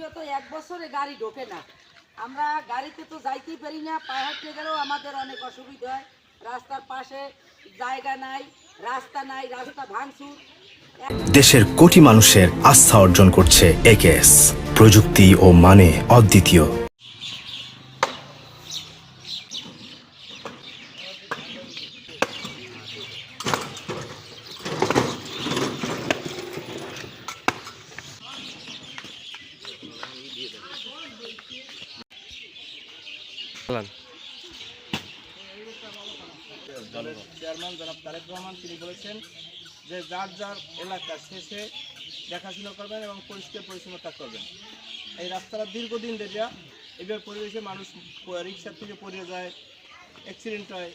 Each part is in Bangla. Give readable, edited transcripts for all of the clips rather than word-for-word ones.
বিগত 1 বছরে গাড়ি ঢোকে না। আমরা গাড়িতে তো যাইতেই পারি না, পায়ে হাঁটতে গেলেও আমাদের অনেক অসুবিধা হয়। রাস্তার পাশে জায়গা নাই, রাস্তা নাই, রাস্তা ভাঙচুর। দেশের কোটি মানুষের আস্থা অর্জন করছে একেএস, প্রযুক্তি ও মানে অদ্বিতীয়। দলের চেয়ারম্যান জনাব তারেক রহমান তিনি বলেছেন যে যার যার এলাকা শেষে দেখাশোনা করবেন এবং পরিষ্কার পরিচ্ছন্নতা করবেন। এই রাস্তাটা দীর্ঘদিন ধরে এবার পরিবেশে মানুষ রিক্সার থেকে পড়ে যায়, অ্যাক্সিডেন্ট হয়।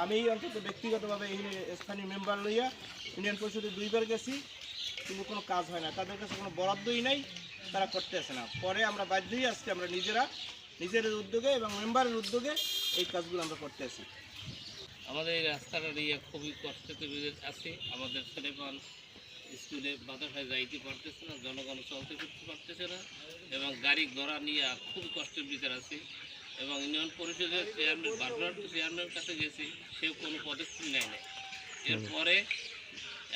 আমি অন্তত ব্যক্তিগতভাবে এই স্থানীয় মেম্বার লইয়া ইউনিয়ন পরিষদে 2বার গেছি, কিন্তু কোনো কাজ হয় না। তাদের কাছে কোনো বরাদ্দই নাই, তারা করতে আসে না। পরে আমরা বাধ্যই আজকে আমরা নিজেদের উদ্যোগে এবং মেম্বারের উদ্যোগে এই কাজগুলো আমরা করতে আসি। আমাদের এই রাস্তাটা নিয়ে খুবই কষ্টতে আছে। আমাদের ছেলেমান স্কুলে বাতাসায় যাইতে পারতেছে না, জনগণ চলতে করতে পারতেছে না এবং গাড়ি ঘোড়া নিয়ে খুব কষ্টের ভিতরে আছে। এবং ইউনিয়ন পরিষদের চেয়ারম্যান ভারপ্রাপ্ত চেয়ারম্যানের কাছে গেছি, সেও কোনো পদক্ষেপ নেয় না। এরপরে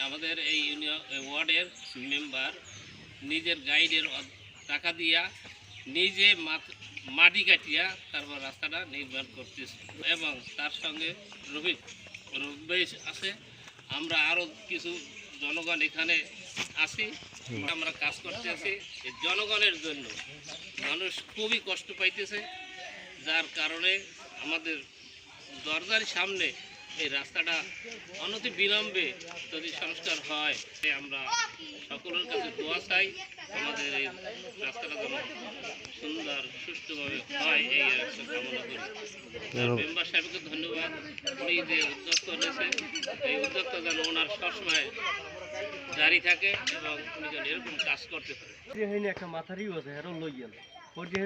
আমাদের এই ইউনিয়ন ওয়ার্ডের মেম্বার নিজের গাইডের টাকা দিয়া নিজে মাটি কাটিয়া তারপর রাস্তাটা নির্মাণ করতেছে এবং তার সঙ্গে রবিশ আছে। আমরা আরও কিছু জনগণ এখানে আছি, আমরা কাজ করতে আছি জনগণের জন্য। মানুষ খুবই কষ্ট পাইতেছে, যার কারণে আমাদের দরজার সামনে এই রাস্তাটা অনতি বিলম্বে যদি সংস্কার হয়, আমরা সকলের কাছে দোয়া চাই আমাদের এই রাস্তাটা যেন সুন্দর সুষ্ঠুভাবে হয়, এই কামনা করি। মেম্বার সাহেবকে ধন্যবাদ, উনি যে উদ্যোক্তা নিয়েছেন, এই উদ্যোক্তা যেন ওনার সবসময় জারি থাকে এবং উনি যেন এরকম কাজ করতে পারে। একটা মাথারিও আছে, হেরো লই গেল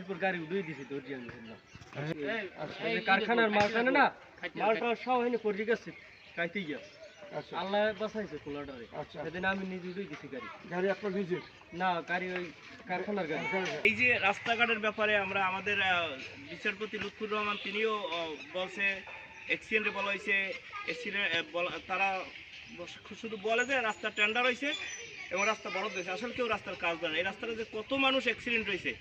পর গাড়ি উড়িয়ে দিছি তোর জিয়ান কারখানার মালখানে না, মালটা সব হয়নি পড়ে গেছে কাইতে গিয়া। আল্লাহ বাঁচাইছে খোলাটারে। সেদিন আমি নিজে উড়িয়ে দিছি গাড়ি আপনার নিজে না, গাড়ি ওই কারখানার গাড়ি। এই যে রাস্তাঘাটের ব্যাপারে আমরা আমাদের বিচারপতি লুৎফুর রহমান তিনিও বলছে অ্যাক্সিডেন্টে বলা হয়েছে, তারা শুধু বলে যে রাস্তা টেন্ডার হয়েছে এবং রাস্তা বড় হয়েছে, আসলে কেউ রাস্তার কাজ করে না। এই রাস্তাটা যে কত মানুষ অ্যাক্সিডেন্ট হয়েছে,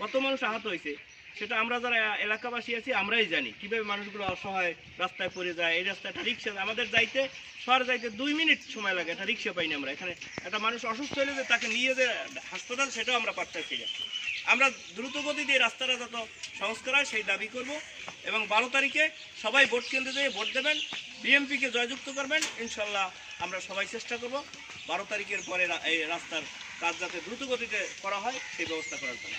কত মানুষ আহত হয়েছে, সেটা আমরা যারা এলাকাবাসী আছি আমরাই জানি কীভাবে মানুষগুলো অসহায় রাস্তায় পড়ে যায়। এই রাস্তাটা রিক্সা আমাদের যাইতে শহরে যাইতে 2 মিনিট সময় লাগে, একটা রিক্সা পাইনি আমরা। এখানে একটা মানুষ অসুস্থ হলে যে তাকে নিয়ে যে হাসপাতাল, সেটাও আমরা পারতেছি না। আমরা দ্রুত গতি দিয়ে রাস্তাটা যত সংস্কার হয় সেই দাবি করব এবং 12 তারিখে সবাই ভোট কেন্দ্রে যেয়ে ভোট দেবেন, বিএমপিকে জয়যুক্ত করবেন। ইনশাল্লাহ আমরা সবাই চেষ্টা করব 12 তারিখের পরে এই রাস্তার কাজ যাতে দ্রুত গতিতে করা হয় সেই ব্যবস্থা করার জন্য।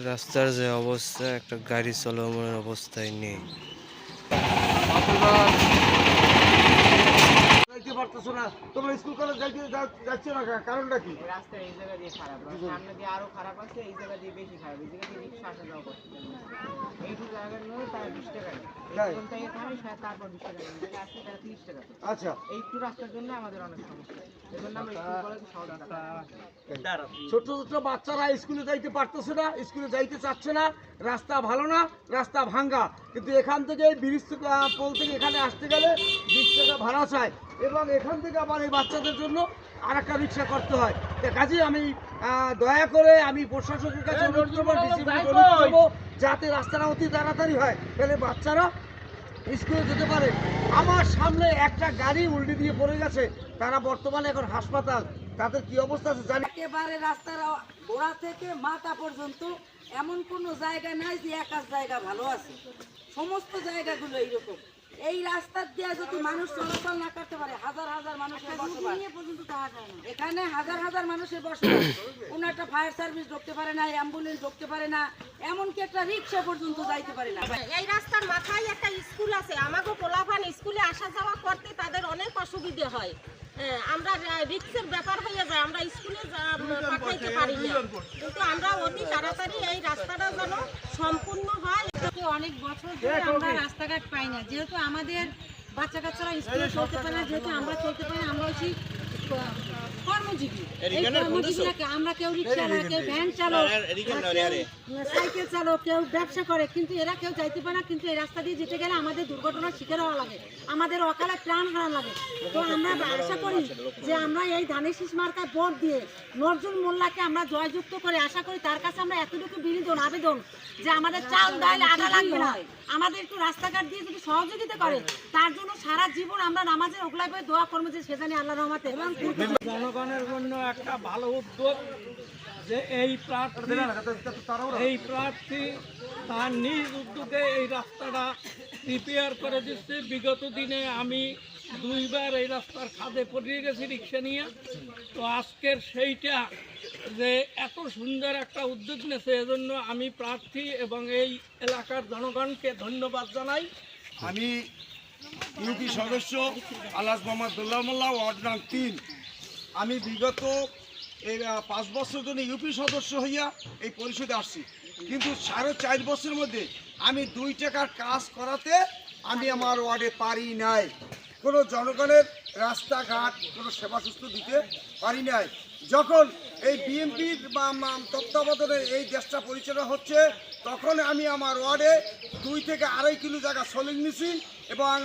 রাস্তার যে অবস্থা, একটা গাড়ি চলমানের অবস্থায় নেই। পারতেছো না, তোমরা স্কুল কলেজ যাচ্ছ না, কারণটা কি? রাস্তা এই জায়গা দিয়ে খারাপ, সামনে দিয়ে আরো খারাপ আছে, এই জায়গা দিয়ে বেশি খারাপ। এই জায়গা দিয়ে রিক্সা আসা যাওয়া করতে এইটু জায়গা নয়, তার 20 টাকা এখন থেকে থামে, তারপর 20 টাকা নেই, আসছে তারা 30 টাকা। আচ্ছা, এইটু রাস্তার জন্য আমাদের অনেক সমস্যা। এজন্য আমরা স্কুল কলেজে সহজ ছোট ছোট বাচ্চারা স্কুলে যাইতে পারতেছে না, স্কুলে যাইতে চাচ্ছে না, রাস্তা ভালো না, রাস্তা ভাঙ্গা। কিন্তু এখান থেকে ব্রিজ পোল থেকে এখানে আসতে গেলে 20 টাকা ভাড়া চায় এবং এখান থেকে আবার এই বাচ্চাদের জন্য আর একটা রিক্সা করতে হয়। কাজেই আমি দয়া করে আমি প্রশাসকের কাছে অনুরোধ করবো যাতে রাস্তাটা অতি তাড়াতাড়ি হয়, তাহলে বাচ্চারা স্কুলে যেতে পারে। আমার সামনে একটা গাড়ি উল্টে দিয়ে পড়ে গেছে, তারা বর্তমানে এখন হাসপাতাল, তাদের কি অবস্থা আছে জানি। একেবারে রাস্তার গোড়া থেকে মাথা পর্যন্ত এমন কোনো জায়গা নাই যে একার জায়গা ভালো আছে, সমস্ত জায়গাগুলো এইরকম। এই রাস্তা দিয়ে যদি মানুষ চলাচল না করতে পারে, হাজার হাজার মানুষের বসবাস, এখানে হাজার হাজার মানুষের বসবাস, কোনো একটা ফায়ার সার্ভিস ঢুকতে পারে না, অ্যাম্বুলেন্স ঢুকতে পারে না, এমনকি একটা রিক্সা পর্যন্ত যাইতে পারে না। এই রাস্তার মাথায় একটা স্কুল আছে, আমাকে পোলাপান স্কুলে আসা যাওয়া করতে তাদের অনেক অসুবিধে হয়। আমরা রিক্সের ব্যাপার হয়ে যায়, আমরা স্কুলে পাঠাইতে পারি না, কিন্তু আমরা অতি তাড়াতাড়ি এই রাস্তাটা যেন সম্পূর্ণ হয়। অনেক বছর ধরে আমরা রাস্তাঘাট পাই না, যেহেতু আমাদের বাচ্চা কাচ্চারা স্কুলে চলতে পারে না, যেহেতু আমরা চলতে পারি না, আমরা হচ্ছি কর্মজীবী। এই কর্মজীবীরা আমরা কেউ রিক্সাওয়ালা, কেউ ভ্যান চালক, সাইকেল চালক, কেউ ব্যবসা করে, কিন্তু এরা কেউ যাইতে পারে না। কিন্তু এই রাস্তা দিয়ে যেতে গেলে আমাদের দুর্ঘটনার শিকার হওয়া লাগে, আমাদের অকালে প্রাণ হারা লাগে। তো আমরা আশা করি যে আমরা এই ধানের শীষ মার্কা ভোট দিয়ে নজরুল মোল্লাকে আমরা জয়যুক্ত করে আশা করি তার কাছে আমরা এতটুকু বিনোদন আবেদন যে আমাদের চাল ডাল আটা লাগবে না, আমাদের একটু রাস্তাঘাট দিয়ে যদি সহযোগিতা করে, তার জন্য সারা জীবন আমরা নামাজের ওগলায় বই দোয়া করবো যে সেখানে আল্লাহ রহমতে। জনগণের জন্য একটা ভালো উদ্যোগ যে এই প্রার্থী তার নিজ উদ্যোগে এই রাস্তাটা রিপেয়ার করে দিচ্ছে। বিগত দিনে আমি 2 বার এই রাস্তার খাদে পড়িয়ে গেছি রিক্সা নিয়ে। তো আজকের সেইটা যে এত সুন্দর একটা উদ্যোগ নিয়েছে, এজন্য আমি প্রার্থী এবং এই এলাকার জনগণকে ধন্যবাদ জানাই। আমি ইউপি সদস্য আলহাজ মোহাম্মদ দুল্লাহ মোল্লা, ওয়ার্ড নং 3। আমি বিগত এই 5 বছর জন্য ইউপি সদস্য হইয়া এই পরিষদে আসছি, কিন্তু 4.5 বছরের মধ্যে আমি 2 টাকার কাজ করাতে আমি আমার ওয়ার্ডে পারি নাই। কোনো জনগণের রাস্তাঘাট কোনো সেবা সুস্থ দিতে পারি নাই। যখন এই বিএনপির তত্ত্বাবধানে এই দেশটা পরিচালনা হচ্ছে, তখন আমি আমার ওয়ার্ডে 2 থেকে 2.5 কিলো জায়গা সলিং নিছি এবং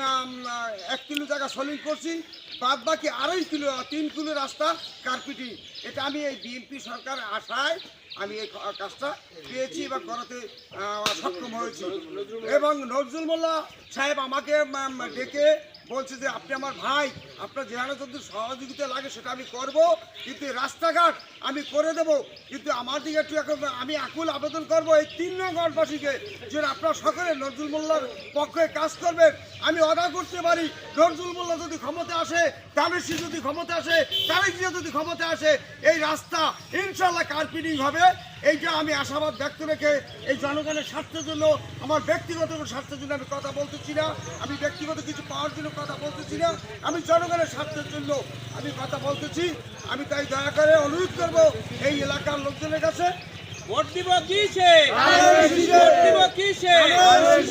1 কিলো জায়গা সলিং করছি, বাদ বাকি 2.5 কিলো 3 কিলো রাস্তা কার্পেটিং। এটা আমি এই বিএনপি সরকার আশায় আমি এই কাজটা পেয়েছি এবং করাতে সক্ষম হয়েছি। এবং নজরুল মোল্লা সাহেব আমাকে ডেকে বলছে যে আপনি আমার ভাই, আপনার যেখানে যদি সহযোগিতা লাগে সেটা আমি করব, কিন্তু রাস্তাঘাট আমি করে দেব। কিন্তু আমার দিকে একটু এখন আমি আকুল আবেদন করব এই 3 নং ওয়ার্ডবাসীকে যে আপনারা সকলে নজরুল মোল্লার পক্ষে কাজ করবেন। আমি অদা করতে পারি, নজরুল মোল্লা যদি ক্ষমতা আসে, তামেশি যদি ক্ষমতা আসে, তারেক জিয়া যদি ক্ষমতা আসে, এই রাস্তা ইনশাল্লাহ কার্পেটিং হবে। এইটা আমি আশাবাদ ব্যক্ত রেখে এই জনগণের স্বার্থের জন্য, আমার ব্যক্তিগত স্বার্থের জন্য আমি কথা বলতেছি না, আমি ব্যক্তিগত কিছু পাওয়ার জন্য কথা বলতেছি না, আমি জনগণের স্বার্থের জন্য আমি কথা বলতেছি। আমি তাই দয়া করে অনুরোধ করব এই এলাকার লোকজনের কাছে, ভোট দিব কিসে? ভোট দিব কিসে?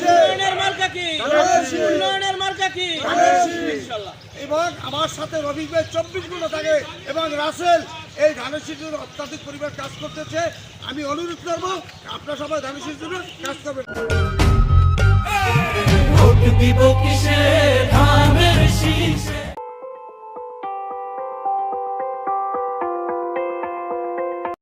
উন্নয়নের মার্কা কি? উন্নয়নের মার্কা কি? ইনশাআল্লাহ। এবং আমার সাথে রবি ভাই 24 ঘন্টা থাকে এবং রাসেল এই ধানের শীষের অত্যাধিক পরিমাণ কাজ করতেছে। আমি অনুরোধ করবো আপনারা সবাই ধানের শীষের জন্য কাজ করবেন। ভোট দিব কিসে? ধানের শীষে।